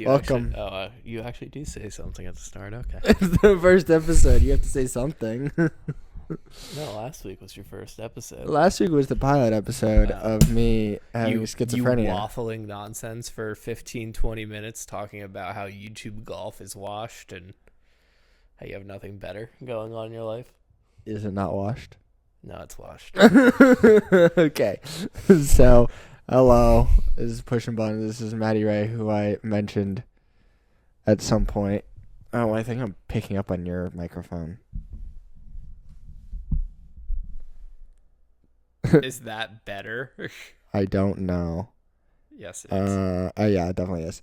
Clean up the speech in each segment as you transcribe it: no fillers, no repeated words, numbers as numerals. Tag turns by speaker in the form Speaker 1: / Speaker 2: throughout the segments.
Speaker 1: Welcome.
Speaker 2: You actually do say something at the start. Okay.
Speaker 1: It's the first episode. You have to say something.
Speaker 2: No, last week was your first episode.
Speaker 1: Last week was the pilot episode of me having schizophrenia.
Speaker 2: You waffling nonsense for 15, 20 minutes talking about how YouTube golf is washed and how you have nothing better going on in your life.
Speaker 1: Is it not washed?
Speaker 2: No, it's washed.
Speaker 1: Okay. So, hello. This is Pushin Button. This is Matty Ray, who I mentioned at some point. Oh, I think I'm picking up on your microphone.
Speaker 2: Is that better?
Speaker 1: I don't know.
Speaker 2: Yes, it is.
Speaker 1: Yeah, it definitely is.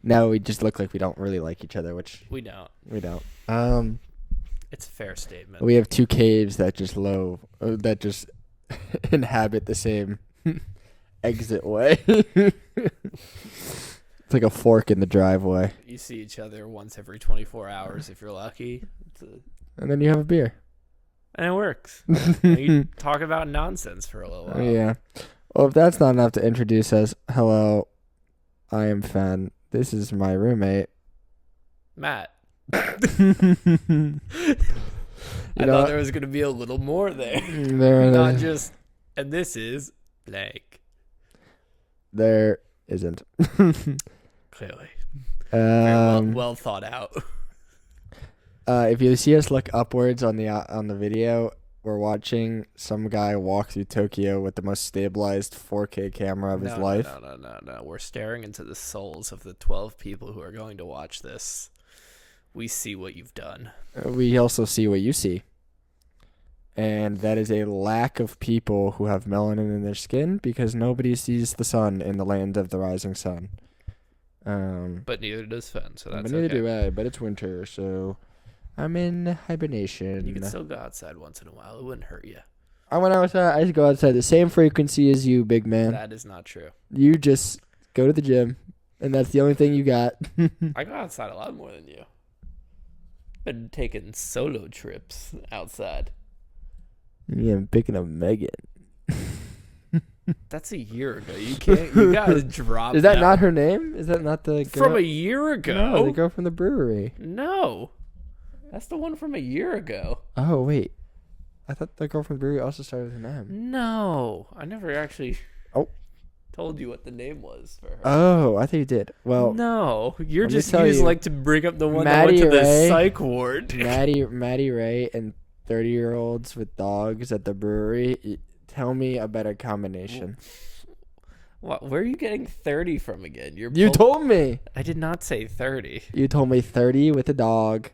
Speaker 1: No, we just look like we don't really like each other, which
Speaker 2: We don't.
Speaker 1: we don't.
Speaker 2: It's a fair statement.
Speaker 1: We have two caves that just inhabit the same exit way. It's like a fork in the driveway.
Speaker 2: You see each other once every 24 hours if you're lucky.
Speaker 1: And then you have a beer.
Speaker 2: And it works. You talk about nonsense for a little while.
Speaker 1: Yeah. Well, if that's not enough to introduce us, hello, I am Fen. This is my roommate.
Speaker 2: Matt.
Speaker 1: I
Speaker 2: thought there was going to be a little more there. Not just, and this is blank.
Speaker 1: There isn't.
Speaker 2: Clearly.
Speaker 1: Very
Speaker 2: well thought out.
Speaker 1: If you see us look upwards on the video, we're watching some guy walk through Tokyo with the most stabilized 4K camera of his life.
Speaker 2: No. We're staring into the souls of the 12 people who are going to watch this. We see what you've done.
Speaker 1: We also see what you see. And that is a lack of people who have melanin in their skin because nobody sees the sun in the land of the rising sun.
Speaker 2: But neither does Fen, so that's
Speaker 1: neither
Speaker 2: okay.
Speaker 1: do I, but it's winter, so I'm in hibernation.
Speaker 2: You can still go outside once in a while. It wouldn't hurt you.
Speaker 1: I went outside. I go outside the same frequency as you, big man.
Speaker 2: That is not true.
Speaker 1: You just go to the gym, and that's the only thing you got.
Speaker 2: I go outside a lot more than you. Been taking solo trips outside.
Speaker 1: Yeah, I'm picking up Megan.
Speaker 2: That's a year ago. You gotta drop.
Speaker 1: Is that not her name? Is that not the girl?
Speaker 2: From a year ago?
Speaker 1: No, the girl from the brewery.
Speaker 2: No. That's the one from a year ago.
Speaker 1: Oh, wait. I thought the girl from the brewery also started with an M.
Speaker 2: No. I never actually told you what the name was for her.
Speaker 1: Oh, I think you did. Well,
Speaker 2: no. You just
Speaker 1: you,
Speaker 2: like to bring up the one
Speaker 1: Matty
Speaker 2: that went to
Speaker 1: Ray,
Speaker 2: the psych ward.
Speaker 1: Matty Ray and 30-year-olds with dogs at the brewery. Tell me a better combination.
Speaker 2: Where are you getting 30 from again?
Speaker 1: You told me.
Speaker 2: I did not say 30.
Speaker 1: You told me 30 with a dog.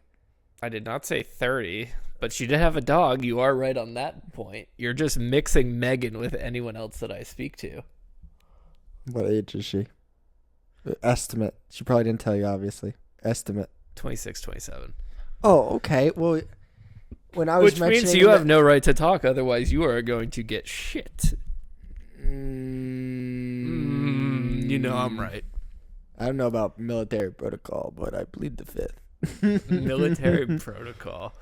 Speaker 2: I did not say 30, but she did have a dog. You are right on that point. You're just mixing Megan with anyone else that I speak to.
Speaker 1: What age is she? Estimate. She probably didn't tell you, obviously. Estimate.
Speaker 2: 26, 27.
Speaker 1: Oh, okay. Well, when I was
Speaker 2: mentioning... Which means you have no right to talk, otherwise you are going to get shit. You know I'm right.
Speaker 1: I don't know about military protocol, but I plead the fifth.
Speaker 2: Military protocol.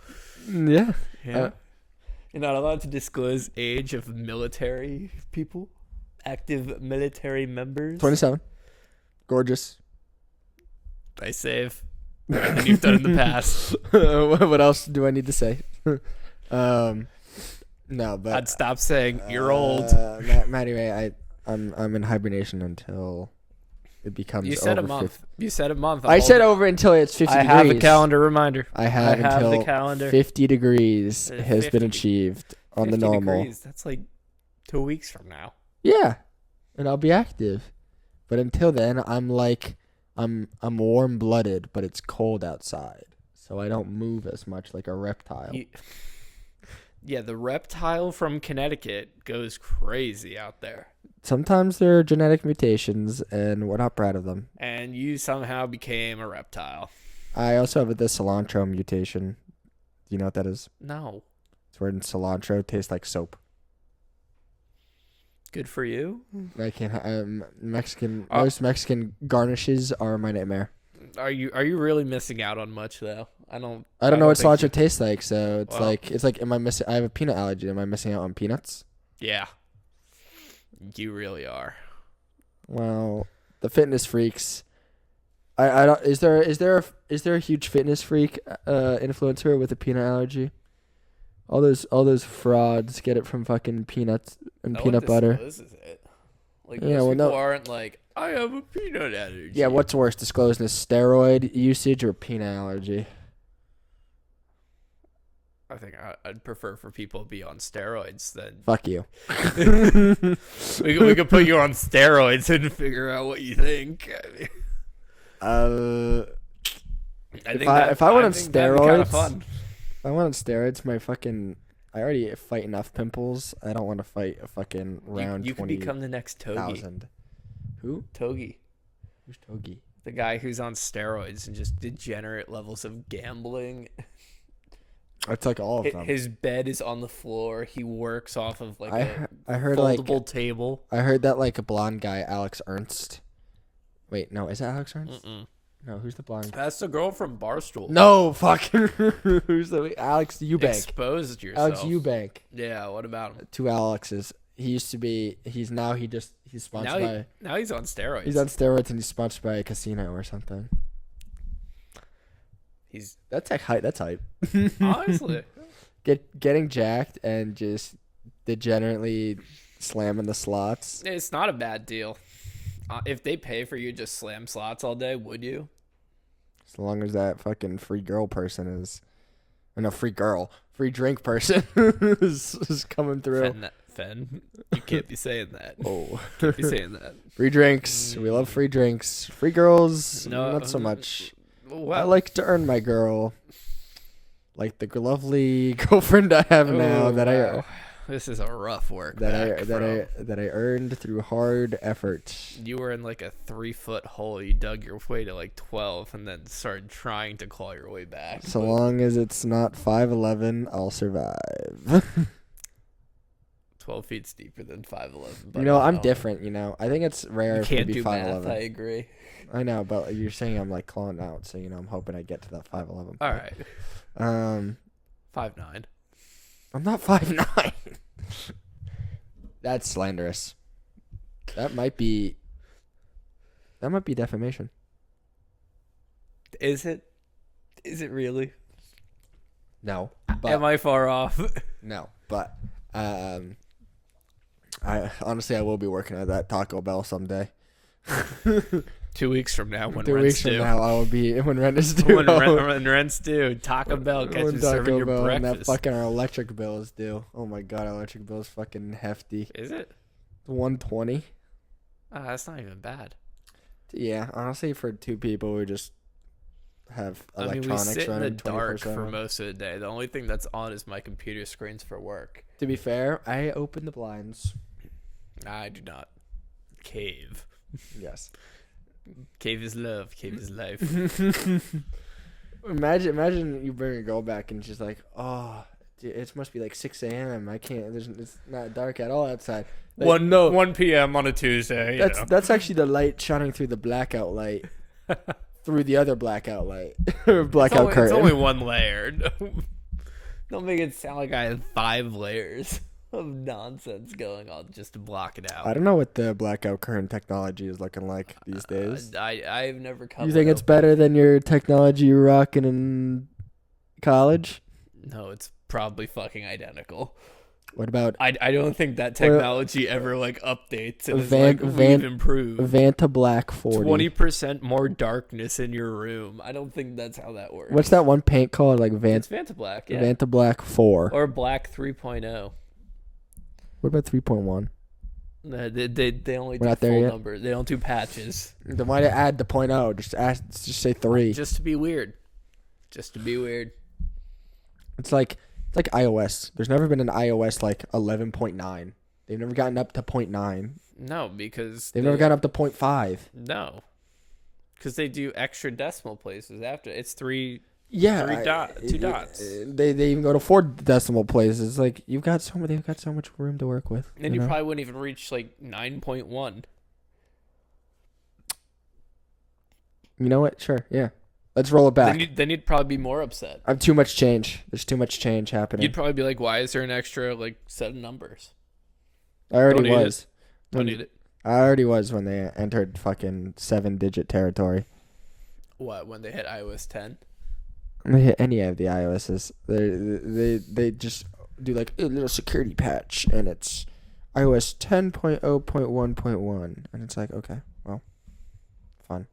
Speaker 1: Yeah.
Speaker 2: You're not allowed to disclose age of military people? Active military members?
Speaker 1: 27. Gorgeous.
Speaker 2: I save. Better than you've done in the past.
Speaker 1: What else do I need to say? No, but
Speaker 2: I'd stop saying you're old.
Speaker 1: Matty Ray, I'm in hibernation until it becomes.
Speaker 2: You said
Speaker 1: over
Speaker 2: a month.
Speaker 1: 50.
Speaker 2: You said a month.
Speaker 1: I said over until it's 50 degrees.
Speaker 2: I have a calendar reminder.
Speaker 1: I have until
Speaker 2: the calendar.
Speaker 1: 50 degrees has been achieved on the normal.
Speaker 2: Degrees. That's like 2 weeks from now.
Speaker 1: Yeah, and I'll be active. But until then, I'm warm-blooded, but it's cold outside, so I don't move as much like a reptile.
Speaker 2: Yeah, the reptile from Connecticut goes crazy out there.
Speaker 1: Sometimes there are genetic mutations, and we're not proud of them.
Speaker 2: And you somehow became a reptile.
Speaker 1: I also have the cilantro mutation. Do you know what that is?
Speaker 2: No.
Speaker 1: It's where cilantro tastes like soap.
Speaker 2: Good for you.
Speaker 1: I can't. Most Mexican garnishes are my nightmare.
Speaker 2: Are you really missing out on much though? I don't
Speaker 1: know what cilantro tastes like, so it's like am I missing? I have a peanut allergy. Am I missing out on peanuts?
Speaker 2: Yeah. You really are.
Speaker 1: Well, the fitness freaks I don't. Is there a huge fitness freak influencer with a peanut allergy? All those frauds get it from fucking peanuts and
Speaker 2: No
Speaker 1: peanut
Speaker 2: one
Speaker 1: butter.
Speaker 2: discloses it. Like,
Speaker 1: Yeah,
Speaker 2: most
Speaker 1: well,
Speaker 2: people
Speaker 1: no.
Speaker 2: aren't like, I have a peanut allergy.
Speaker 1: Yeah, what's worse, disclosing a steroid usage or peanut allergy?
Speaker 2: I think I'd prefer for people to be on steroids than...
Speaker 1: Fuck you.
Speaker 2: we could put you on steroids and figure out what you think.
Speaker 1: If I went on
Speaker 2: think that'd be kinda
Speaker 1: steroids,
Speaker 2: fun.
Speaker 1: if I went on steroids, I already fight enough pimples. I don't want to fight a fucking round
Speaker 2: You could
Speaker 1: 20,000.
Speaker 2: become the next Togi.
Speaker 1: Who?
Speaker 2: Togi.
Speaker 1: Who's Togi?
Speaker 2: The guy who's on steroids and just degenerate levels of gambling.
Speaker 1: It's like all of them.
Speaker 2: His bed is on the floor. He works off of like
Speaker 1: I heard
Speaker 2: foldable table.
Speaker 1: I heard that like a blonde guy, Alex Ernst. Wait, no, is that Alex Ernst?
Speaker 2: Mm-mm.
Speaker 1: No, who's the blonde?
Speaker 2: That's the girl from Barstool.
Speaker 1: No, fuck. Who's the Alex Eubank?
Speaker 2: Exposed yourself.
Speaker 1: Alex Eubank.
Speaker 2: Yeah, what about him?
Speaker 1: Two Alexes. He used to be. He's sponsored by.
Speaker 2: Now he's on steroids.
Speaker 1: He's on steroids and he's sponsored by a casino or something. That's like hype. That's hype.
Speaker 2: Honestly.
Speaker 1: Getting jacked and just degenerately slamming the slots.
Speaker 2: It's not a bad deal. If they pay for you to just slam slots all day, would you?
Speaker 1: As long as that fucking free girl person is, or no, free drink person is coming through.
Speaker 2: Fen, you can't be saying that.
Speaker 1: Oh,
Speaker 2: Can't be saying that.
Speaker 1: Free drinks. We love free drinks. Free girls,
Speaker 2: No,
Speaker 1: not so much.
Speaker 2: Well,
Speaker 1: I like to earn my girl, like the lovely girlfriend I have now that
Speaker 2: wow. This is a rough work.
Speaker 1: that I earned through hard effort.
Speaker 2: You were in like a 3-foot hole. You dug your way to like 12, and then started trying to claw your way back.
Speaker 1: So long as it's not 5'11", I'll survive.
Speaker 2: 12 feet's deeper than 5'11".
Speaker 1: You know, I'm different. You know, I think it's rare
Speaker 2: You
Speaker 1: for me
Speaker 2: can't
Speaker 1: to be
Speaker 2: do math.
Speaker 1: 5'11".
Speaker 2: I agree.
Speaker 1: I know, but you're saying I'm like clawing out, so you know, I'm hoping I get to that 5'11".
Speaker 2: All right. 5'9".
Speaker 1: I'm not 5'9". That's slanderous. That might be defamation.
Speaker 2: Is it? Is it really?
Speaker 1: No. But,
Speaker 2: Am I far off?
Speaker 1: No, but I honestly I will be working at that Taco Bell someday.
Speaker 2: 2 weeks from now, when
Speaker 1: 2
Speaker 2: rent's
Speaker 1: weeks
Speaker 2: due.
Speaker 1: from now, I will be when rent is due.
Speaker 2: when rent's due, Taco Bell
Speaker 1: When
Speaker 2: catches you serving your
Speaker 1: Bell and
Speaker 2: breakfast.
Speaker 1: that fucking our electric bill is due. Oh my god, our electric bill is fucking hefty.
Speaker 2: Is it?
Speaker 1: $120.
Speaker 2: That's not even bad.
Speaker 1: Yeah, honestly, for two people who just have electronics
Speaker 2: we sit in the
Speaker 1: running
Speaker 2: dark
Speaker 1: 24/7.
Speaker 2: for most of the day. The only thing that's on is my computer screens for work.
Speaker 1: To be fair, I open the blinds.
Speaker 2: I do not. Cave.
Speaker 1: Yes.
Speaker 2: Cave is love. Cave is life.
Speaker 1: Imagine you bring a girl back and she's like, "Oh, dude, it must be like 6 a.m. I can't. It's not dark at all outside." Like,
Speaker 2: 1 p.m. on a Tuesday.
Speaker 1: That's actually the light shining through the blackout light, through the other blackout light, or blackout curtain.
Speaker 2: It's only one layer. Don't make it sound like I have 5 layers of nonsense going on just to block it out.
Speaker 1: I don't know what the blackout curtain technology is looking like these days.
Speaker 2: I've never come.
Speaker 1: You think it's better than your technology you're rocking in college?
Speaker 2: No, it's probably fucking identical.
Speaker 1: What about
Speaker 2: I don't think that technology ever like updates and is
Speaker 1: Van-
Speaker 2: like
Speaker 1: Van-
Speaker 2: we've improved.
Speaker 1: Vanta Black 40?
Speaker 2: 20% more darkness in your room. I don't think that's how that works.
Speaker 1: What's that one paint called? Like
Speaker 2: It's Vanta Black, yeah.
Speaker 1: Vanta Black 4.
Speaker 2: Or Black 3.0.
Speaker 1: What about 3.1?
Speaker 2: They only
Speaker 1: We're
Speaker 2: do
Speaker 1: not there
Speaker 2: full
Speaker 1: yet?
Speaker 2: number. They don't do patches.
Speaker 1: Then why did add the .0? Just say 3.
Speaker 2: Just to be weird. Just to be weird.
Speaker 1: It's like iOS. There's never been an iOS like 11.9. They've never gotten up to 0.9.
Speaker 2: No, because
Speaker 1: They've never gotten up to 0.5.
Speaker 2: No, because they do extra decimal places after. It's 3.
Speaker 1: Yeah,
Speaker 2: 2 dots.
Speaker 1: They even go to 4 decimal places. Like they've got so much room to work with.
Speaker 2: And you probably wouldn't even reach like 9.1.
Speaker 1: You know what? Sure, yeah. Let's roll it back.
Speaker 2: Then you'd probably be more upset.
Speaker 1: I have too much change. There's too much change happening.
Speaker 2: You'd probably be like, "Why is there an extra like set of numbers?"
Speaker 1: I already was.
Speaker 2: Don't need it.
Speaker 1: I already was when they entered fucking 7-digit territory.
Speaker 2: What, when they hit iOS 10?
Speaker 1: When they hit any of the iOSs, they just do like a little security patch, and it's iOS 10.0.1.1, and it's like, okay, well, fine.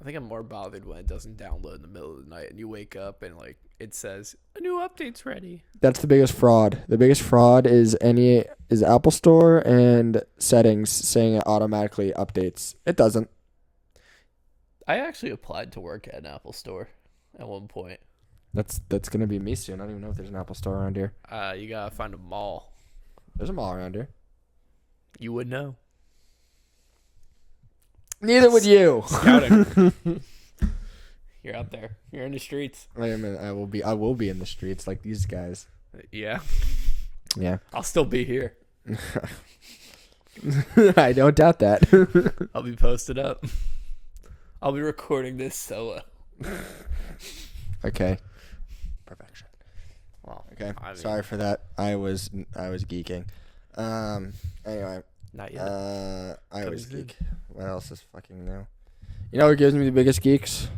Speaker 2: I think I'm more bothered when it doesn't download in the middle of the night and you wake up and like it says a new update's ready.
Speaker 1: That's the biggest fraud. The biggest fraud is Apple Store and settings saying it automatically updates. It doesn't.
Speaker 2: I actually applied to work at an Apple Store at one point.
Speaker 1: That's gonna be me soon. I don't even know if there's an Apple Store around here.
Speaker 2: You gotta find a mall.
Speaker 1: There's a mall around here.
Speaker 2: You would know.
Speaker 1: Neither would you.
Speaker 2: Scouting. You're out there. You're in the streets.
Speaker 1: I will be in the streets like these guys.
Speaker 2: Yeah.
Speaker 1: Yeah.
Speaker 2: I'll still be here.
Speaker 1: I don't doubt that.
Speaker 2: I'll be posted up. I'll be recording this solo.
Speaker 1: Okay. Perfection.
Speaker 2: Well,
Speaker 1: Okay.
Speaker 2: I mean,
Speaker 1: Sorry for that. I was geeking. Anyway.
Speaker 2: not yet.
Speaker 1: I always geek. What else is fucking new? You know what gives me the biggest geeks?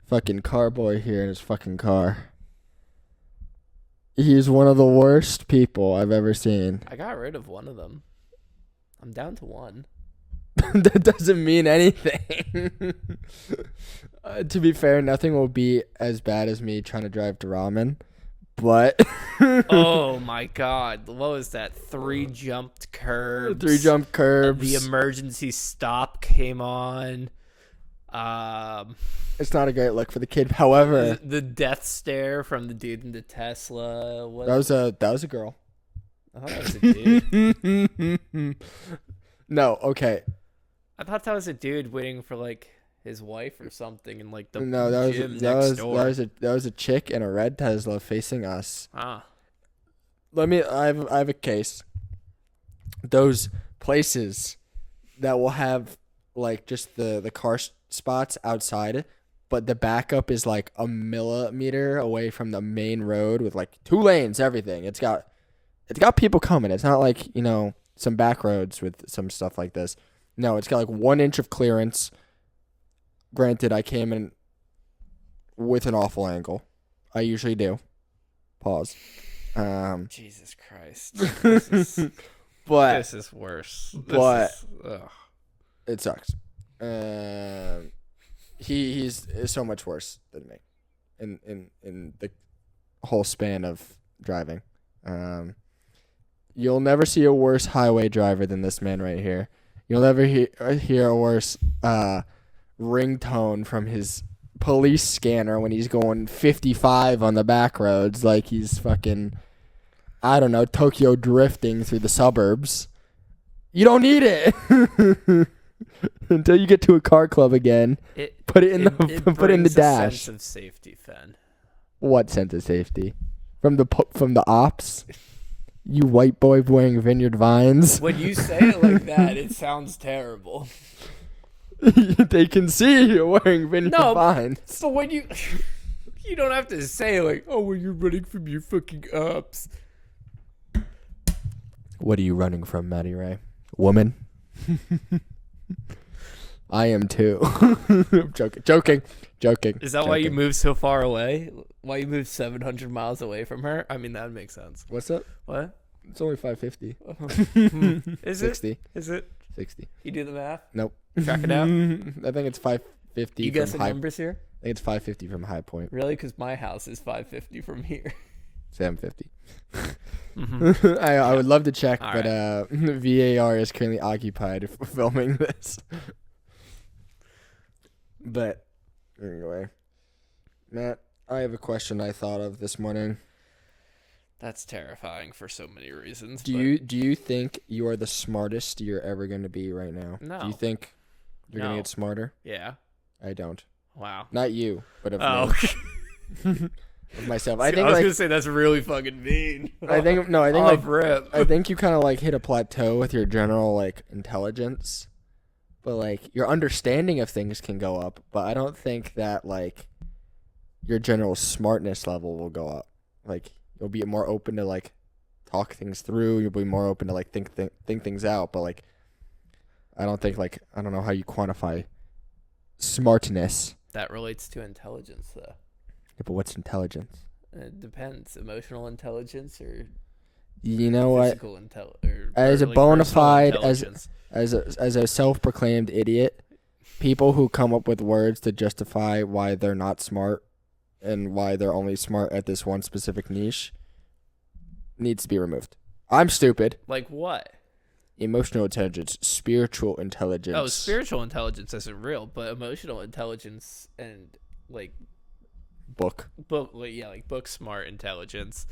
Speaker 1: Fucking car boy here in his fucking car. He's one of the worst people I've ever seen.
Speaker 2: I got rid of one of them. I'm down to one.
Speaker 1: That doesn't mean anything. To be fair, nothing will be as bad as me trying to drive to ramen. But
Speaker 2: Oh my god. What was that? 3 jumped curbs.
Speaker 1: 3 jump curbs.
Speaker 2: The emergency stop came on.
Speaker 1: It's not a great look for the kid. However,
Speaker 2: The death stare from the dude in the Tesla. What?
Speaker 1: that was a girl.
Speaker 2: I thought that was a dude.
Speaker 1: No, okay.
Speaker 2: I thought that was a dude waiting for like his wife or something in like the
Speaker 1: No, that
Speaker 2: gym next door.
Speaker 1: that was a chick in a red Tesla facing us.
Speaker 2: Ah.
Speaker 1: I have a case. Those places that will have like just the car spots outside, but the backup is like a millimeter away from the main road with like 2 lanes, everything. It's got people coming. It's not like, some back roads with some stuff like this. No, it's got like 1 inch of clearance. Granted, I came in with an awful angle. I usually do. Pause.
Speaker 2: Jesus Christ. This is worse.
Speaker 1: It sucks. He's so much worse than me in the whole span of driving. You'll never see a worse highway driver than this man right here. You'll never hear a worse ringtone from his police scanner when he's going 55 on the back roads like he's fucking, I don't know, Tokyo drifting through the suburbs. You don't need it. Until you get to a car club again, put it in the dash.
Speaker 2: Sense of safety, Fen.
Speaker 1: What sense of safety? From the ops? You white boy wearing Vineyard Vines?
Speaker 2: When you say it like that, it sounds terrible.
Speaker 1: They can see you're wearing Vineyard Vines.
Speaker 2: So when you don't have to say like, oh, when you're running from your fucking ops.
Speaker 1: What are you running from, Matty Ray? Woman? I am too. I'm joking.
Speaker 2: Is that why you moved so far away? Why you moved 700 miles away from her? I mean, that would make sense.
Speaker 1: What's up?
Speaker 2: What?
Speaker 1: It's only 550.
Speaker 2: Is
Speaker 1: 60.
Speaker 2: it? Is it?
Speaker 1: 60.
Speaker 2: You do the math?
Speaker 1: Nope.
Speaker 2: Track it out?
Speaker 1: I think it's 550.
Speaker 2: You guess the numbers here?
Speaker 1: I think it's 550 from High Point.
Speaker 2: Really? Because my house is 550 from here.
Speaker 1: 750.
Speaker 2: Mm-hmm.
Speaker 1: I would love to check,
Speaker 2: All
Speaker 1: but VAR is currently occupied filming this. But anyway, Matt, I have a question I thought of this morning.
Speaker 2: That's terrifying for so many reasons.
Speaker 1: Do you think you are the smartest you're ever going to be right now?
Speaker 2: No.
Speaker 1: Do you think you're going to get smarter?
Speaker 2: Yeah.
Speaker 1: I don't.
Speaker 2: Wow.
Speaker 1: Not you, but of
Speaker 2: me.
Speaker 1: Of myself.
Speaker 2: I was gonna say that's really fucking mean.
Speaker 1: I think
Speaker 2: rip.
Speaker 1: I think you kind of like hit a plateau with your general like intelligence. But, like, your understanding of things can go up. But I don't think that, like, your general smartness level will go up. Like, you'll be more open to, like, talk things through. You'll be more open to, like, think things out. But, like, I don't think, like, I don't know how you quantify smartness.
Speaker 2: That relates to intelligence, though.
Speaker 1: Yeah, but what's intelligence?
Speaker 2: It depends. Emotional intelligence or
Speaker 1: You know what?
Speaker 2: physical intelligence.
Speaker 1: As a
Speaker 2: like
Speaker 1: bona
Speaker 2: personal
Speaker 1: fide,
Speaker 2: intelligence.
Speaker 1: as a self-proclaimed idiot, people who come up with words to justify why they're not smart and why they're only smart at this one specific niche needs to be removed. I'm stupid.
Speaker 2: Like what?
Speaker 1: Emotional intelligence, spiritual intelligence.
Speaker 2: Oh, spiritual intelligence isn't real, but emotional intelligence and like
Speaker 1: book
Speaker 2: book smart intelligence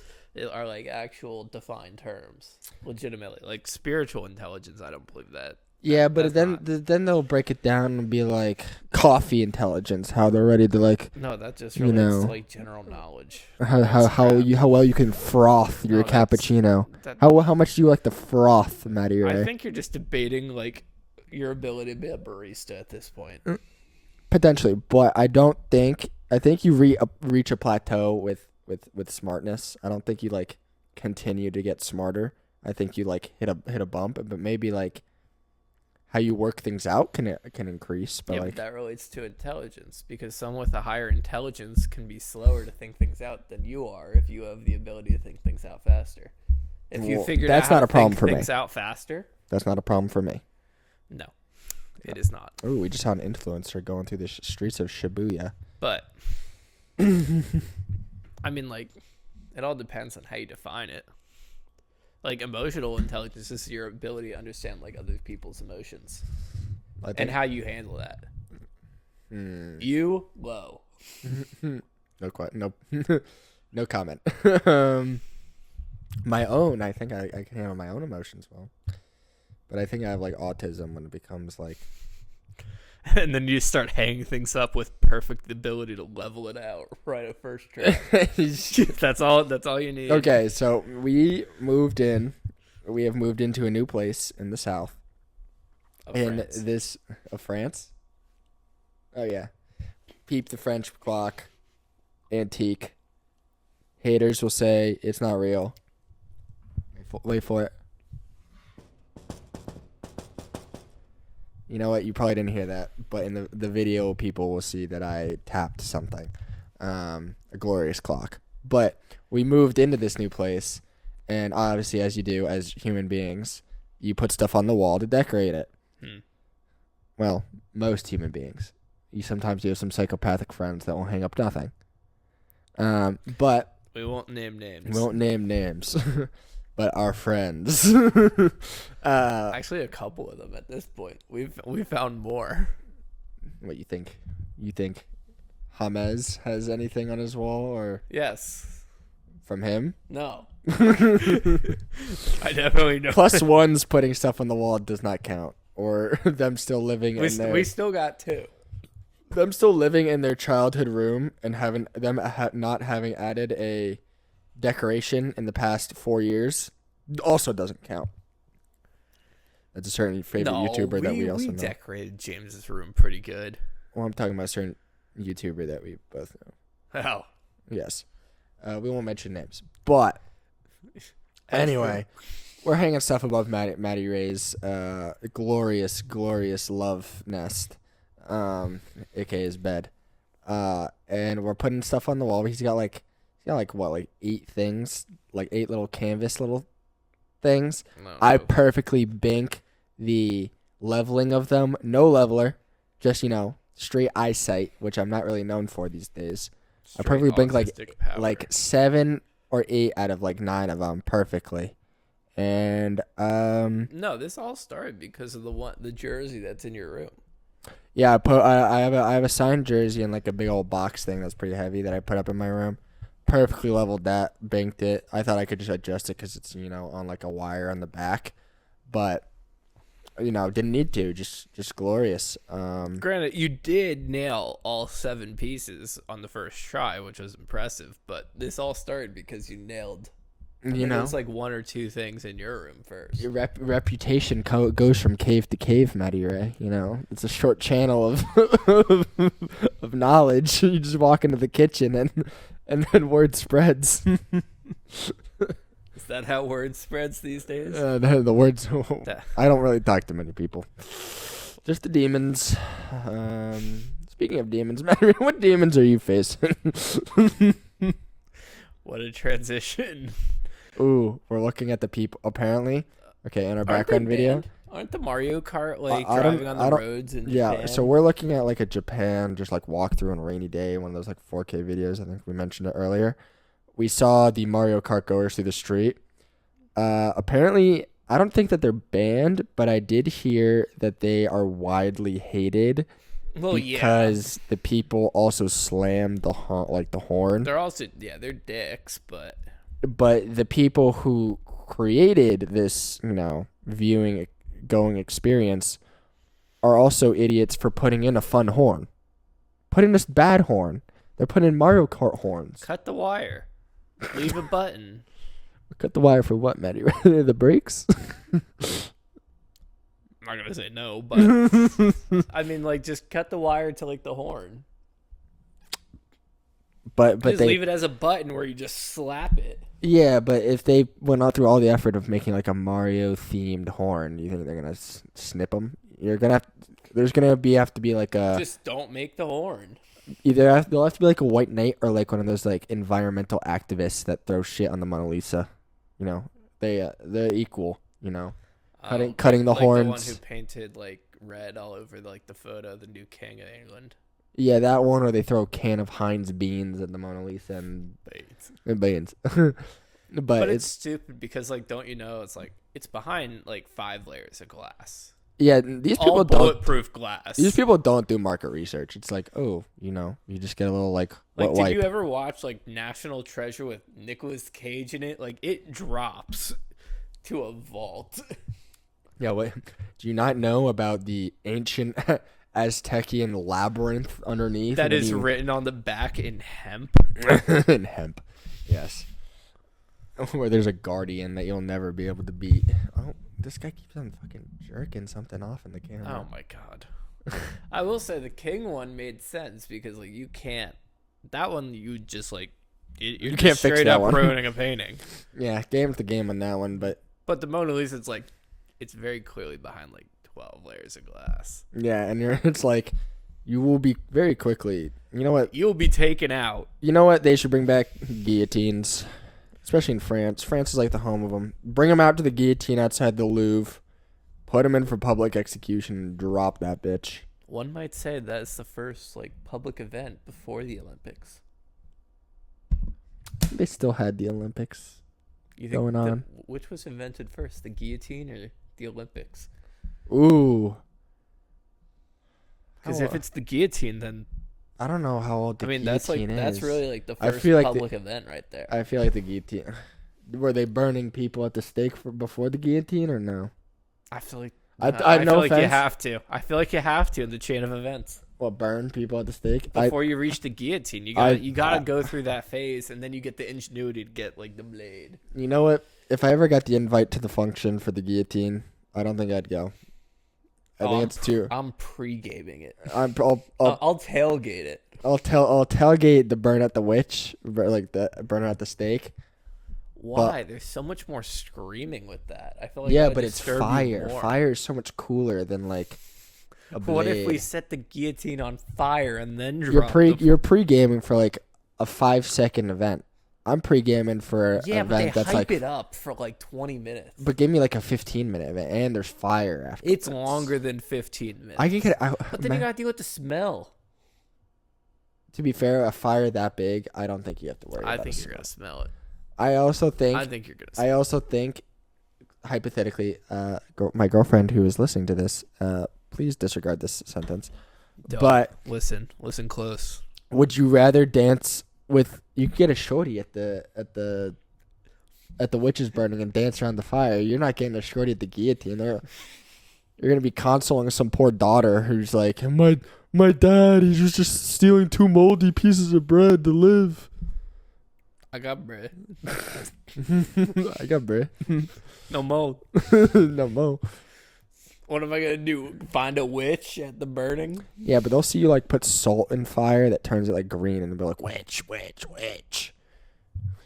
Speaker 2: are like actual defined terms, legitimately. Like spiritual intelligence, I don't believe that.
Speaker 1: Yeah, but
Speaker 2: That's
Speaker 1: then they'll break it down and be like coffee intelligence, how they're ready to like.
Speaker 2: No, that just
Speaker 1: you
Speaker 2: relates
Speaker 1: know,
Speaker 2: to like general knowledge.
Speaker 1: how well you can froth your
Speaker 2: No, that's-
Speaker 1: cappuccino.
Speaker 2: That,
Speaker 1: How much do you like to froth, Matty Ray?
Speaker 2: I think you're just debating like your ability to be a barista at this point.
Speaker 1: Potentially, but I think you reach a plateau with smartness. I don't think you like continue to get smarter. I think you like hit a bump, but maybe like how you work things out can increase. But
Speaker 2: Yeah,
Speaker 1: like
Speaker 2: but that relates to intelligence because someone with a higher intelligence can be slower to think things out than you are if you have the ability to think things out faster. If you
Speaker 1: Well,
Speaker 2: figured
Speaker 1: that's
Speaker 2: out how
Speaker 1: not
Speaker 2: to
Speaker 1: a problem
Speaker 2: think
Speaker 1: for me.
Speaker 2: things out faster,
Speaker 1: that's not a problem for me.
Speaker 2: no, it is not.
Speaker 1: Ooh, we just saw an influencer going through the streets of Shibuya.
Speaker 2: But I mean, like, it all depends on how you define it. Like, emotional intelligence is your ability to understand like other people's emotions and how you handle that. You low.
Speaker 1: No comment. My own, I think I can handle my own emotions well, but I think I have like autism when it becomes like.
Speaker 2: And then you start hanging things up with perfect ability to level it out right at first try. That's all you need.
Speaker 1: Okay, so we have moved into a new place in the south. Of France. Oh yeah. Peep the French clock. Antique. Haters will say it's not real. Wait for it. You know what? You probably didn't hear that, but in the video, people will see that I tapped something. A glorious clock. But we moved into this new place, and obviously, as you do as human beings, you put stuff on the wall to decorate it. Well, most human beings. You sometimes have some psychopathic friends that will hang up nothing. But
Speaker 2: we won't name names.
Speaker 1: But our friends.
Speaker 2: Actually, a couple of them at this point. We found more.
Speaker 1: What you think? You think James has anything on his wall, or
Speaker 2: yes,
Speaker 1: from him?
Speaker 2: No. I definitely know.
Speaker 1: Plus one's putting stuff on the wall does not count, or them still living in their.
Speaker 2: We still got two.
Speaker 1: Them still living in their childhood room and not having added a decoration in the past 4 years also doesn't count. That's a certain favorite YouTuber that we also know.
Speaker 2: We decorated James's room pretty good.
Speaker 1: Well, I'm talking about a certain YouTuber that we both know.
Speaker 2: Oh.
Speaker 1: Yes. We won't mention names. But anyway, we're hanging stuff above Matty Ray's glorious love nest, aka his bed. And we're putting stuff on the wall. He's got like 8 things, like 8 little canvas little things.
Speaker 2: No.
Speaker 1: I perfectly bink the leveling of them. No leveler, just straight eyesight, which I'm not really known for these days. I perfectly bink like 7 or 8 out of like 9 of them perfectly. And
Speaker 2: no, this all started because of the jersey that's in your room.
Speaker 1: Yeah, I have a signed jersey in like a big old box thing that's pretty heavy that I put up in my room. Perfectly leveled that, banked it. I thought I could just adjust it because it's on like a wire on the back, but didn't need to. Just glorious.
Speaker 2: Granted, you did nail all 7 pieces on the first try, which was impressive. But this all started because you nailed. There's like 1 or 2 things in your room first.
Speaker 1: Your reputation goes from cave to cave, Matty Ray. It's a short channel of of knowledge. You just walk into the kitchen and then word spreads.
Speaker 2: Is that how word spreads these days?
Speaker 1: The words. I don't really talk to many people. Just the demons. Speaking of demons, Matty, what demons are you facing?
Speaker 2: What a transition.
Speaker 1: Ooh, we're looking at the people. Apparently, okay, in our background video.
Speaker 2: Aren't the Mario Kart driving on the roads in Japan?
Speaker 1: Yeah, so we're looking at like a Japan just like walkthrough on a rainy day, one of those like 4K videos. I think we mentioned it earlier. We saw the Mario Kart goers through the street. Apparently, I don't think that they're banned, but I did hear that they are widely hated.
Speaker 2: Well,
Speaker 1: because the people also slammed the horn.
Speaker 2: They're also they're dicks, but
Speaker 1: the people who created this, going experience are also idiots for putting in a fun horn. Put in this bad horn. They're putting in Mario Kart horns.
Speaker 2: Cut the wire. Leave a button.
Speaker 1: Cut the wire for what, Matty? The brakes?
Speaker 2: I'm not gonna say no, but I mean, like, just cut the wire to like the horn.
Speaker 1: But
Speaker 2: just leave it as a button where you just slap it.
Speaker 1: Yeah, but if they went through all the effort of making like a Mario themed horn, you think they're gonna snip them? You're gonna have. There's gonna have to be like a.
Speaker 2: Just don't make the horn.
Speaker 1: They'll have to be like a white knight or like one of those like environmental activists that throw shit on the Mona Lisa. They're equal. Cutting the horns.
Speaker 2: The one who painted like red all over like the photo of the new king of England.
Speaker 1: Yeah, that one where they throw a can of Heinz beans at the Mona Lisa and beans. But
Speaker 2: it's stupid because like, don't you know it's behind like 5 layers of glass.
Speaker 1: Yeah, these people
Speaker 2: all bulletproof glass.
Speaker 1: These people don't do market research. It's like, you just get a little like
Speaker 2: did
Speaker 1: wipe.
Speaker 2: you ever watch like National Treasure with Nicolas Cage in it? Like it drops to a vault.
Speaker 1: Yeah, wait. Do you not know about the ancient Aztecian labyrinth underneath?
Speaker 2: That is written on the back in hemp.
Speaker 1: In hemp, yes. Where there's a guardian that you'll never be able to beat. Oh, this guy keeps on fucking jerking something off in the camera.
Speaker 2: Oh my god. I will say the king one made sense because like you can't. That one you just like you can't straight fix that up one. Ruining a painting.
Speaker 1: Yeah, game's the game on that one, but
Speaker 2: the Mona Lisa, it's like. It's very clearly behind like 12 layers of glass.
Speaker 1: Yeah, and it's like you will be very quickly. You know what?
Speaker 2: You'll be taken out.
Speaker 1: You know what? They should bring back guillotines, especially in France. France is like the home of them. Bring them out to the guillotine outside the Louvre, put them in for public execution, and drop that bitch.
Speaker 2: One might say that's the first like public event before the Olympics.
Speaker 1: They still had the Olympics going on.
Speaker 2: Which was invented first, the guillotine or the Olympics?
Speaker 1: Ooh.
Speaker 2: Because if it's the guillotine, then
Speaker 1: I don't know how old the guillotine is.
Speaker 2: That's really like the first public event right there.
Speaker 1: I feel like the guillotine. Were they burning people at the stake before the guillotine or no?
Speaker 2: I feel like
Speaker 1: I
Speaker 2: feel like you have to. I feel like you have to in the chain of events.
Speaker 1: What, burn people at the stake?
Speaker 2: Before you reach the guillotine, you gotta go through that phase, and then you get the ingenuity to get like the blade.
Speaker 1: You know what? If I ever got the invite to the function for the guillotine, I don't think I'd go. I think it's too.
Speaker 2: I'm pre-gaming it.
Speaker 1: I'll
Speaker 2: tailgate it.
Speaker 1: I'll tailgate the burn at the witch, like the burn at the stake.
Speaker 2: Why? There's so much more screaming with that. I feel like
Speaker 1: but it's fire. Fire is so much cooler than like.
Speaker 2: What if we set the guillotine on fire and then drop
Speaker 1: You're pre-gaming for like a 5-second event. I'm pre-gaming for an event that's like...
Speaker 2: hype it up for like 20 minutes.
Speaker 1: But give me like a 15-minute event, and there's fire after.
Speaker 2: It's longer than 15 minutes. But then you gotta deal with the smell.
Speaker 1: To be fair, a fire that big, I don't think you have to worry about it.
Speaker 2: I think you're gonna smell it.
Speaker 1: I think you're gonna smell it. I also think, hypothetically, my girlfriend who is listening to this... please disregard this sentence. But
Speaker 2: listen close.
Speaker 1: Would you rather dance with? You could get a shorty at the witch's burning and dance around the fire. You're not getting a shorty at the guillotine. You're gonna be consoling some poor daughter who's like, my dad, he was just stealing 2 moldy pieces of bread to live.
Speaker 2: I got bread.
Speaker 1: I got bread.
Speaker 2: No mold.
Speaker 1: No mo.
Speaker 2: What am I going to do? Find a witch at the burning?
Speaker 1: Yeah, but they'll see you, like, put salt in fire that turns it, like, green, and they'll be like, witch, witch, witch.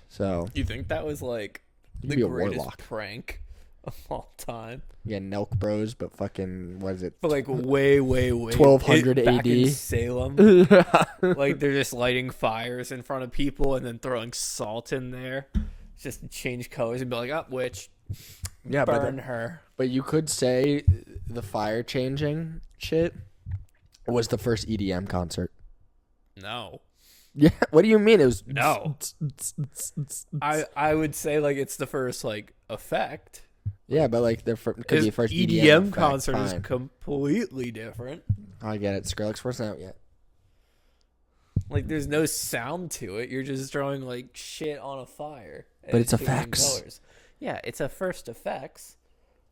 Speaker 1: So.
Speaker 2: You think that was, like, the greatest prank of all time.
Speaker 1: Yeah, Nelk Bros, but fucking, what is it?
Speaker 2: But like way
Speaker 1: 1200
Speaker 2: back in
Speaker 1: AD.
Speaker 2: Salem. Like they're just lighting fires in front of people and then throwing salt in there just to change colors and be like, oh, witch.
Speaker 1: Yeah,
Speaker 2: burn her.
Speaker 1: But you could say the fire changing shit was the first EDM concert.
Speaker 2: No.
Speaker 1: Yeah, what do you mean? It was
Speaker 2: no. I would say like it's the first like effect.
Speaker 1: Yeah, but like could be the first
Speaker 2: EDM concert is completely different.
Speaker 1: I get it. Skrillex wasn't out yet.
Speaker 2: Like there's no sound to it. You're just throwing like shit on a fire.
Speaker 1: But it's effects.
Speaker 2: Colors. Yeah, it's a first effects.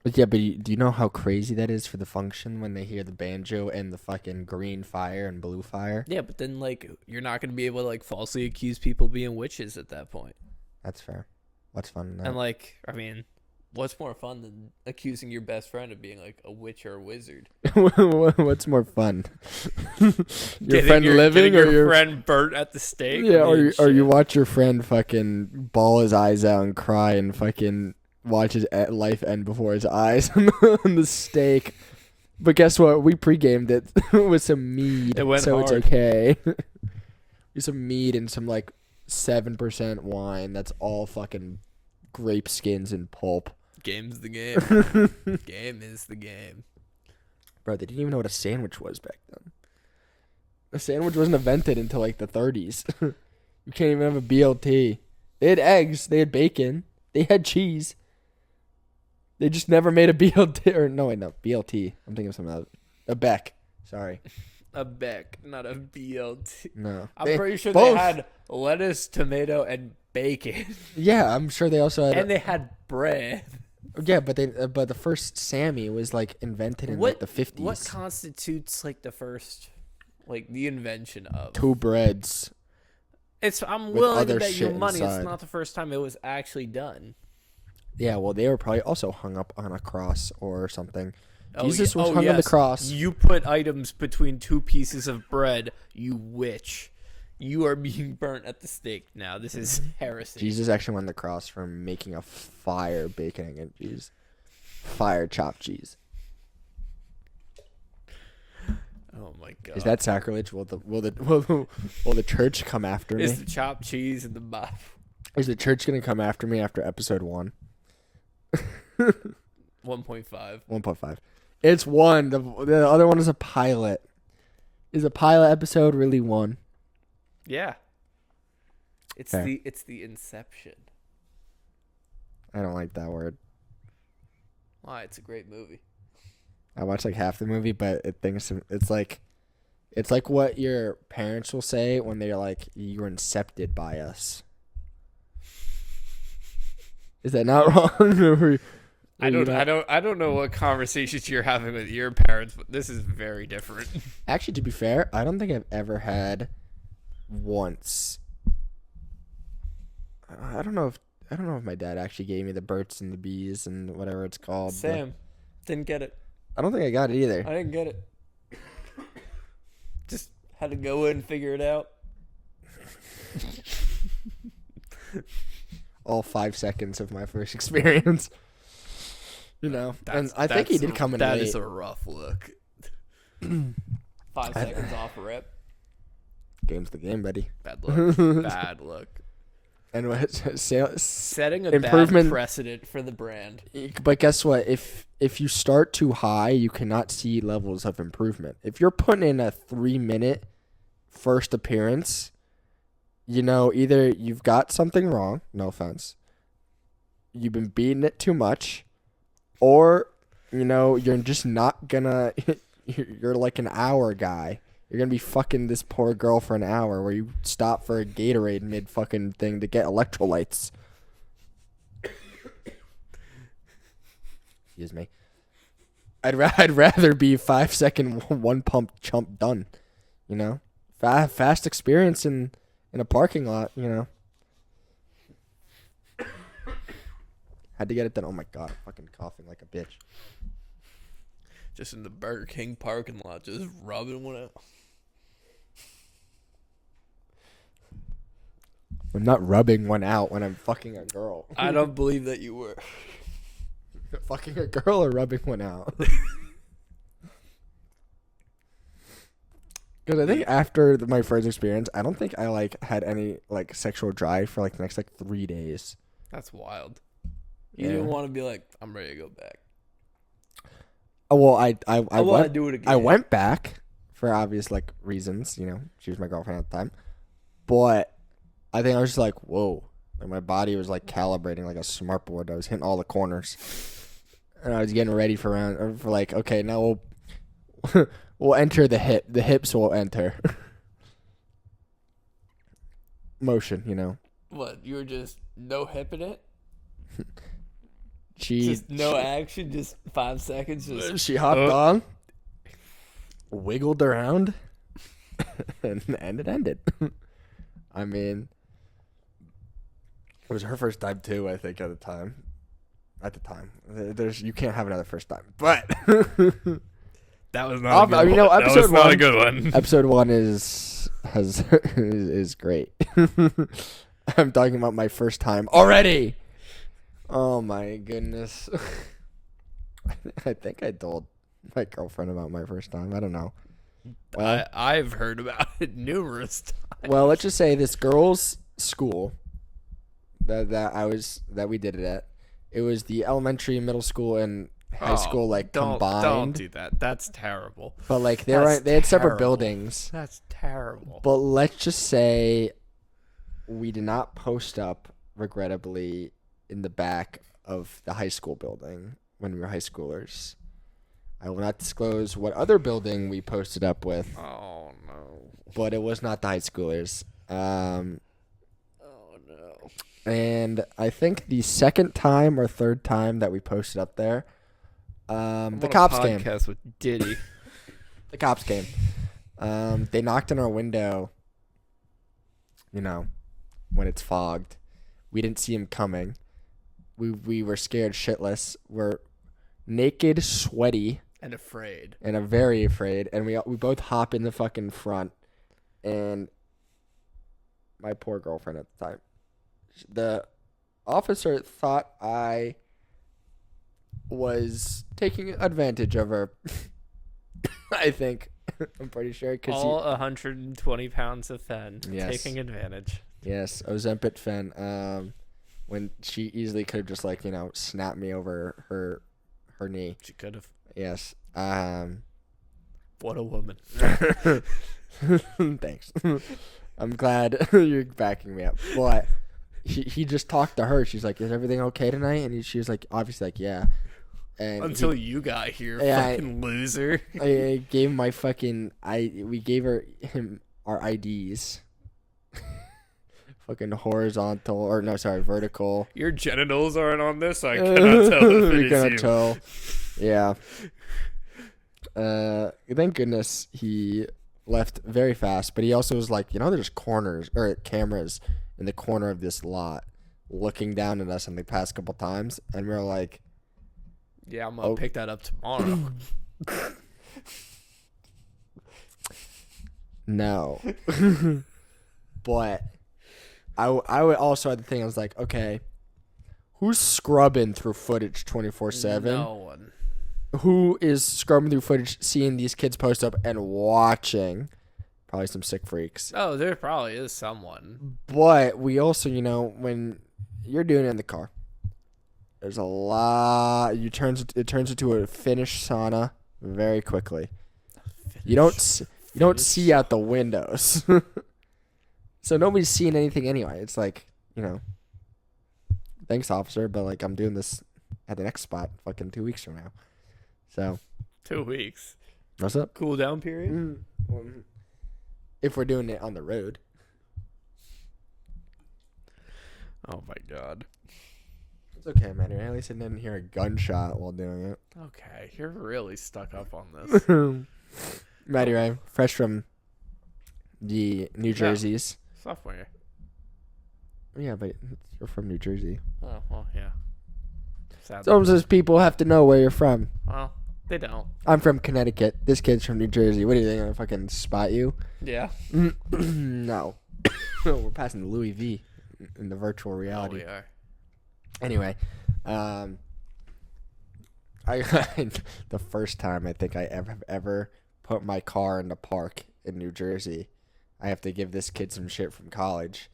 Speaker 1: But yeah, but do you know how crazy that is for the function when they hear the banjo and the fucking green fire and blue fire?
Speaker 2: Yeah, but then like you're not gonna be able to like falsely accuse people being witches at that point.
Speaker 1: That's fair. What's fun in that?
Speaker 2: And like, I mean, what's more fun than accusing your best friend of being like a witch or a wizard?
Speaker 1: What's more fun? Your friend
Speaker 2: living or your friend burnt at the stake?
Speaker 1: Yeah, or you watch your friend fucking bawl his eyes out and cry and fucking watch his life end before his eyes on the stake. But guess what? We pre-gamed it with some mead,
Speaker 2: it went
Speaker 1: so
Speaker 2: hard.
Speaker 1: It's okay. With some mead and some like 7% wine. That's all fucking grape skins and pulp.
Speaker 2: Game's the game. Game is the game.
Speaker 1: Bro, they didn't even know what a sandwich was back then. A sandwich wasn't invented until like the 30s. You can't even have a BLT. They had eggs. They had bacon. They had cheese. They just never made a BLT. Or no, wait, no. BLT. I'm thinking of something else. A Beck. Sorry.
Speaker 2: A Beck, not a BLT.
Speaker 1: No.
Speaker 2: I'm pretty sure they had lettuce, tomato, and bacon.
Speaker 1: Yeah, I'm sure they also had...
Speaker 2: And they had bread.
Speaker 1: Yeah, but the first Sammy was like invented in like the 50s.
Speaker 2: What constitutes like the first, like the invention of?
Speaker 1: Two breads.
Speaker 2: I'm willing to bet you money
Speaker 1: inside.
Speaker 2: it's not the first time it was actually done.
Speaker 1: Yeah, well, they were probably also hung up on a cross or something.
Speaker 2: Oh,
Speaker 1: Jesus was hung on the cross.
Speaker 2: You put items between two pieces of bread, you witch. You are being burnt at the stake now. This is heresy.
Speaker 1: Jesus actually won the cross for making a fire bacon and cheese. Fire chopped cheese.
Speaker 2: Oh my god.
Speaker 1: Is that sacrilege? Will the church come after me?
Speaker 2: Is the chopped cheese in the Bible?
Speaker 1: Is the church going to come after me after episode 1?
Speaker 2: 1.5.
Speaker 1: 1.5. It's 1. The other one is a pilot. Is a pilot episode really 1?
Speaker 2: Yeah. It's
Speaker 1: Fair.
Speaker 2: the inception.
Speaker 1: I don't like that word.
Speaker 2: Why? It's a great movie.
Speaker 1: I watched like half the movie, but it's like what your parents will say when they're like, "You were incepted by us." Is that not wrong?
Speaker 2: I don't know what conversations you're having with your parents, but this is very different.
Speaker 1: Actually, to be fair, I don't think I've ever had once. I don't know if my dad actually gave me the Burts and the Bees and whatever it's called.
Speaker 2: Sam, didn't get it.
Speaker 1: I don't think I got it either.
Speaker 2: I didn't get it. Just had to go in and figure it out.
Speaker 1: All 5 seconds of my first experience. You know, and I think he did come in late.
Speaker 2: That is a rough look. 5 seconds off a rip.
Speaker 1: Game's the game, buddy.
Speaker 2: Bad look. Bad look.
Speaker 1: And
Speaker 2: setting a bad precedent for the brand.
Speaker 1: But guess what? If you start too high, you cannot see levels of improvement. If you're putting in a 3-minute first appearance, you know, either you've got something wrong, no offense, you've been beating it too much, or, you know, you're just not gonna, you're like an hour guy. You're going to be fucking this poor girl for an hour where you stop for a Gatorade mid-fucking thing to get electrolytes. Excuse me. I'd rather be 5-second one-pump chump done, you know? Fast experience in a parking lot, you know? Had to get it done. Oh, my God. I'm fucking coughing like a bitch.
Speaker 2: Just in the Burger King parking lot, just rubbing one out.
Speaker 1: I'm not rubbing one out when I'm fucking a girl.
Speaker 2: I don't believe that you were.
Speaker 1: Fucking a girl or rubbing one out? Because I think after my first experience, I don't think I had any sexual drive for the next 3 days.
Speaker 2: That's wild. You didn't want to be like, I'm ready to go back.
Speaker 1: Oh well, I
Speaker 2: want to do it again.
Speaker 1: I went back for obvious reasons. She was my girlfriend at the time, but I think I was just like, whoa, my body was calibrating like a smartboard. I was hitting all the corners, and I was getting ready for okay, now we'll enter the hip. The hips will enter. Motion,
Speaker 2: What? You were just no hip in it?
Speaker 1: Just
Speaker 2: no action, just 5 seconds.
Speaker 1: She hopped on, wiggled around, and it ended. I mean, it was her first time too, I think, at the time. You can't have another first time. But
Speaker 2: that was not a good one.
Speaker 1: Episode
Speaker 2: that was not
Speaker 1: one,
Speaker 2: a good one.
Speaker 1: Episode 1 is great. I'm talking about my first time already. Oh my goodness. I think I told my girlfriend about my first time. I don't know. Well,
Speaker 2: I've heard about it numerous times.
Speaker 1: Well, let's just say this girl's school that we did it at. It was the elementary, middle school, and high school combined.
Speaker 2: Don't do that. That's terrible.
Speaker 1: But they had separate buildings.
Speaker 2: That's terrible.
Speaker 1: But let's just say we did not post up, regrettably, in the back of the high school building when we were high schoolers. I will not disclose what other building we posted up with.
Speaker 2: Oh no!
Speaker 1: But it was not the high schoolers.
Speaker 2: Oh no!
Speaker 1: And I think the second time or third time that we posted up there, the cops came.
Speaker 2: Podcast with Diddy.
Speaker 1: The cops came. They knocked on our window. When it's fogged, we didn't see him coming. We were scared shitless. We're naked, sweaty,
Speaker 2: and afraid.
Speaker 1: And very afraid. And we both hop in the fucking front. And my poor girlfriend at the time. The officer thought I was taking advantage of her. I think. I'm pretty sure.
Speaker 2: All 120 pounds of fen.
Speaker 1: Yes.
Speaker 2: Taking advantage.
Speaker 1: Yes, Ozempic fen. When she easily could have just snapped me over her knee.
Speaker 2: She could have.
Speaker 1: Yes.
Speaker 2: What a woman.
Speaker 1: Thanks. I'm glad you're backing me up. But he just talked to her. She's like, "Is everything okay tonight?" And she was obviously yeah. And
Speaker 2: until you got here, fucking loser.
Speaker 1: I gave him we gave him our IDs. Fucking horizontal, or no, sorry, vertical.
Speaker 2: Your genitals aren't on this. I cannot tell if it is you.
Speaker 1: Tell. Yeah. Thank goodness he left very fast, but he also was there's cameras in the corner of this lot looking down at us in the past couple times, and we were like,
Speaker 2: yeah, I'm gonna pick that up tomorrow.
Speaker 1: No. But I would also had the thing, I was like, okay, who's scrubbing through footage 24/7?
Speaker 2: No one.
Speaker 1: Who is scrubbing through footage, seeing these kids post up and watching? Probably some sick freaks.
Speaker 2: Oh, there probably is someone.
Speaker 1: But we also, when you're doing it in the car, there's a lot. It turns into a Finnish sauna very quickly. You don't see out the windows. So nobody's seeing anything anyway. It's thanks, officer, but I'm doing this at the next spot fucking 2 weeks from now. So
Speaker 2: 2 weeks.
Speaker 1: What's up?
Speaker 2: Cool down period?
Speaker 1: If we're doing it on the road.
Speaker 2: Oh my god.
Speaker 1: It's okay, man. At least I didn't hear a gunshot while doing it.
Speaker 2: Okay, you're really stuck up on this.
Speaker 1: Matty Ray, fresh from the New Jerseys.
Speaker 2: Sophomore.
Speaker 1: Yeah, but you're from New Jersey.
Speaker 2: Oh, well, yeah. Sadly.
Speaker 1: Sometimes people have to know where you're from.
Speaker 2: Well, they don't.
Speaker 1: I'm from Connecticut. This kid's from New Jersey. What do you think? I'm gonna fucking spot you?
Speaker 2: Yeah.
Speaker 1: No. We're passing the Louis V in the virtual reality.
Speaker 2: Oh, we are.
Speaker 1: Anyway, The first time I think I ever put my car in the park in New Jersey, I have to give this kid some shit from college.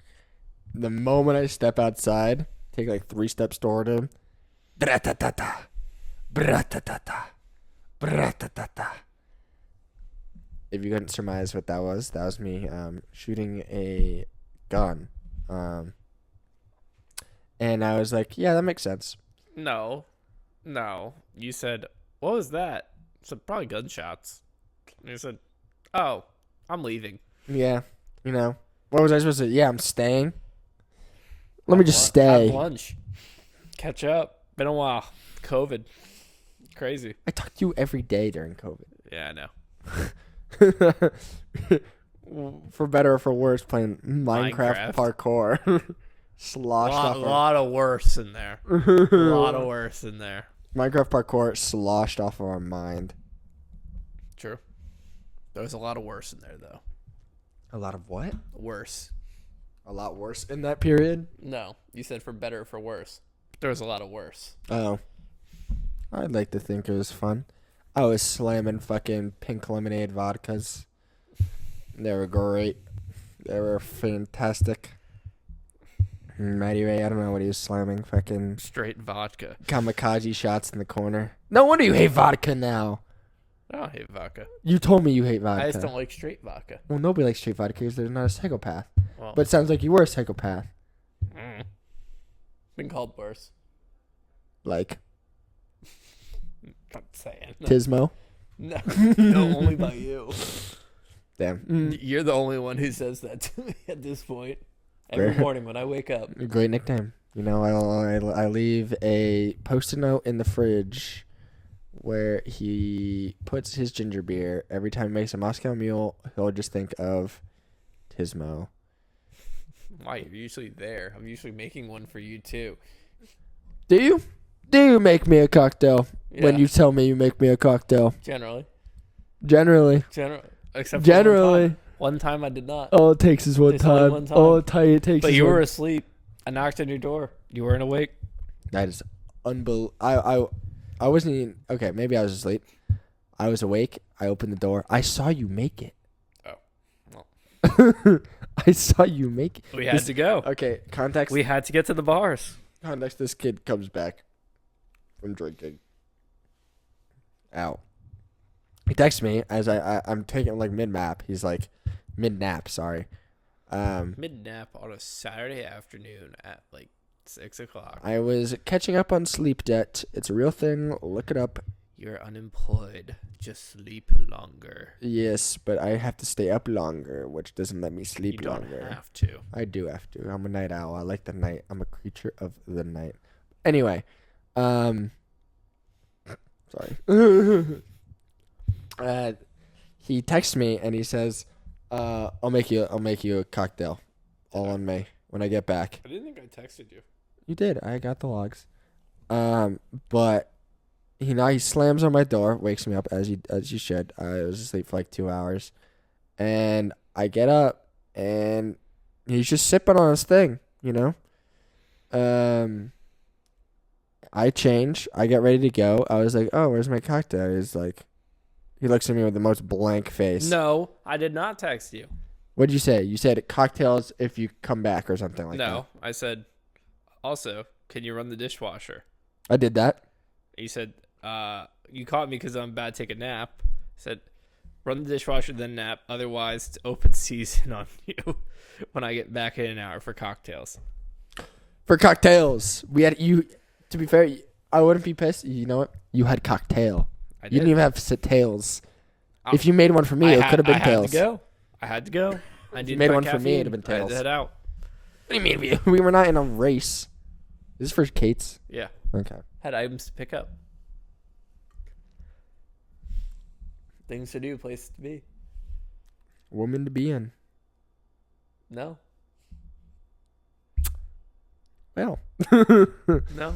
Speaker 1: The moment I step outside, take like 3 steps toward him, bra-ta-ta-ta, bra-ta-ta-ta, bra-ta-ta-ta. If you couldn't surmise what that was me shooting a gun. And I was like, yeah, that makes sense.
Speaker 2: No. You said, what was that? I said, probably gunshots. And you said, oh, I'm leaving.
Speaker 1: Yeah, what was I supposed to say? Yeah, I'm staying. Let me just stay.
Speaker 2: Have lunch. Catch up. Been a while. COVID. Crazy.
Speaker 1: I talk to you every day during COVID.
Speaker 2: Yeah, I know.
Speaker 1: For better or for worse, playing Minecraft parkour. Sloshed off.
Speaker 2: A lot of worse in there.
Speaker 1: Minecraft parkour sloshed off of our mind.
Speaker 2: True. There was a lot of worse in there, though.
Speaker 1: A lot of what?
Speaker 2: Worse.
Speaker 1: A lot worse in that period?
Speaker 2: No. You said for better or for worse. There was a lot of worse.
Speaker 1: Oh. I'd like to think it was fun. I was slamming fucking pink lemonade vodkas. They were great. They were fantastic. Matty Ray, I don't know what he was slamming. Fucking
Speaker 2: straight vodka.
Speaker 1: Kamikaze shots in the corner. No wonder you hate vodka now.
Speaker 2: I don't hate vodka.
Speaker 1: You told me you hate vodka.
Speaker 2: I just don't like straight vodka.
Speaker 1: Well, nobody likes straight vodka because they're not a psychopath.
Speaker 2: Well,
Speaker 1: but it sounds like you were a psychopath.
Speaker 2: Been called worse.
Speaker 1: Like?
Speaker 2: Not saying.
Speaker 1: Tismo?
Speaker 2: No, only by you.
Speaker 1: Damn.
Speaker 2: You're the only one who says that to me at this point. Every morning when I wake up.
Speaker 1: Great nickname. I leave a Post-it note in the fridge where he puts his ginger beer. Every time he makes a Moscow Mule, he'll just think of Tismo.
Speaker 2: Why? You're usually there. I'm usually making one for you, too.
Speaker 1: Do you? Do you make me a cocktail when you tell me you make me a cocktail?
Speaker 2: Generally. Except
Speaker 1: generally.
Speaker 2: One time I did not.
Speaker 1: All it takes is one time. All it takes
Speaker 2: but
Speaker 1: is
Speaker 2: you were asleep. I knocked on your door. You weren't awake.
Speaker 1: That is unbelievable. I wasn't even... Okay, maybe I was asleep. I was awake. I opened the door. I saw you make it.
Speaker 2: Oh. Well.
Speaker 1: I saw you make it.
Speaker 2: We had to go.
Speaker 1: Okay, context.
Speaker 2: We had to get to the bars.
Speaker 1: Context, this kid comes back from drinking. Ow. He texts me as I'm taking like mid-nap. He's like... Mid-nap, sorry.
Speaker 2: Mid-nap on a Saturday afternoon at like 6 o'clock.
Speaker 1: I was catching up on sleep debt. It's a real thing. Look it up.
Speaker 2: You're unemployed. Just sleep longer.
Speaker 1: Yes, but I have to stay up longer, which doesn't let me sleep longer.
Speaker 2: You don't have to.
Speaker 1: I do have to. I'm a night owl. I like the night. I'm a creature of the night. Anyway, sorry. He texts me and he says, I'll make you a cocktail all on me when I get back.
Speaker 2: I didn't think I texted you.
Speaker 1: You did. I got the logs. But he slams on my door, wakes me up as you should. I was asleep for like 2 hours. And I get up and he's just sipping on his thing, I change. I get ready to go. I was like, "Oh, where's my cocktail?" He's like, he looks at me with the most blank face.
Speaker 2: No, I did not text you.
Speaker 1: What'd you say? You said cocktails if you come back or something like that.
Speaker 2: No, I said, also, can you run the dishwasher?
Speaker 1: I did that.
Speaker 2: You said, you caught me because I'm about to take a nap. I said, run the dishwasher, then nap. Otherwise, it's open season on you when I get back in an hour for cocktails.
Speaker 1: For cocktails. We had you... To be fair, I wouldn't be pissed. You know what? You had cocktail. You didn't even have tails. If you made one for me, it could have been tails.
Speaker 2: I had to go.
Speaker 1: If you made one for me, it would have been tails.
Speaker 2: I had to head out.
Speaker 1: What do you mean? We were not in a race. Is this for Kate's?
Speaker 2: Yeah.
Speaker 1: Okay.
Speaker 2: Had items to pick up. Things to do, places to be.
Speaker 1: Woman to be in.
Speaker 2: No.
Speaker 1: Well.
Speaker 2: No.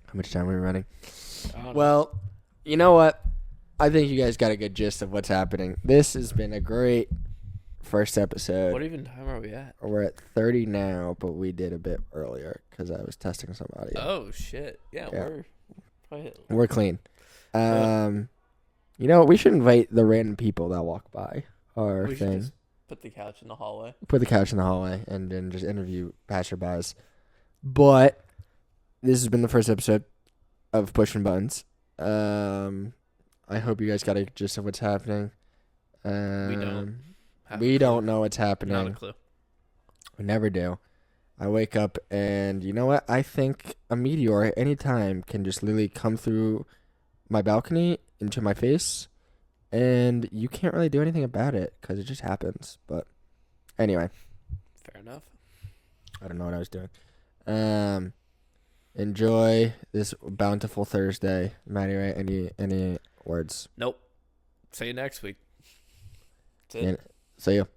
Speaker 1: How much time are we running? Well, you know what? I think you guys got a good gist of what's happening. This has been a great first episode.
Speaker 2: What even time are we at?
Speaker 1: We're at 30 now, but we did a bit earlier because I was testing some audio.
Speaker 2: Oh, shit. Yeah. We're
Speaker 1: We're clean. You know, we should invite the random people that walk by our
Speaker 2: we
Speaker 1: thing.
Speaker 2: Should just put the couch in the hallway.
Speaker 1: Put the couch in the hallway and then just interview passerbys. But this has been the first episode of Pushing Buttons. I hope you guys got a gist of what's happening. We don't know what's happening.
Speaker 2: Not a clue.
Speaker 1: We never do. I wake up and you know what? I think a meteor at any time can just literally come through my balcony into my face, and you can't really do anything about it because it just happens. But anyway,
Speaker 2: fair enough.
Speaker 1: I don't know what I was doing. Enjoy this bountiful Thursday, Matty Ray. Any words?
Speaker 2: Nope. See you next week. That's it.
Speaker 1: See you.